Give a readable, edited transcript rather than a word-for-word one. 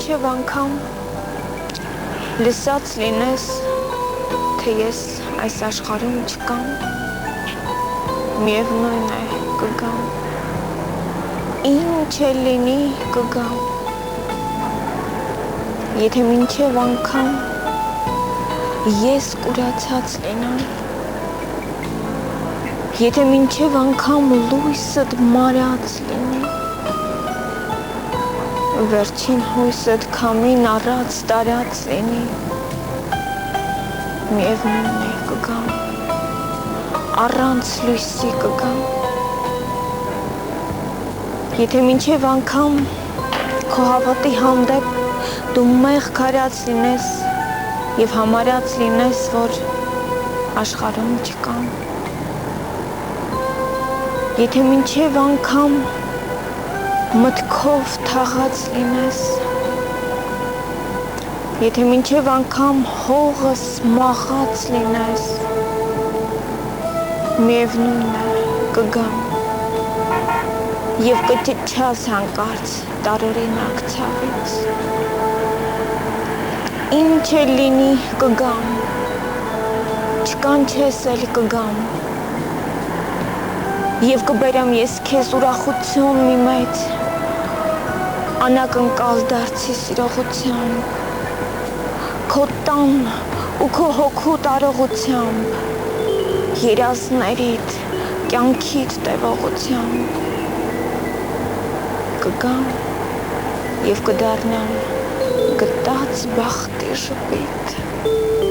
մինչև անգամ լսած լինես, թե ես այս աշխարհում չկամ, միևնույն է կգամ, ինչ էլ լինի կգամ, եթե մինչև անգամ ես կուրացած լինեմ, եթե մինչև անգամ լույսդ մարած լինի, վերջին հույսդ քամին առած տարած լինի, միևնույն է կգամ, առանց լույսի կգամ, եթե մինչև անգամ քո հավատի հանդեպ դու մեղք արած լինես և համարած լինես, որ աշխարհում չկամ, եթե մինչև անգամ մտքով թաղած լինես, եթե մինչև անգամ հողս մաղած լինես, միևնույն է կգամ և կճչաս հանկարծ տարօրինակ ցավից, ինչ էլ լինի կգամ, չկանչես էլ կգամ, և կբերեմ ես քեզ ուրախություն մի մեծ, անակնկալ դարձի սիրողությամբ, քո տան ու քո հոգու տարողությամբ, երազներիդ, կյանքիդ տևողությամբ, կգամ և կդառնամ գտած բախտի ժպիտ։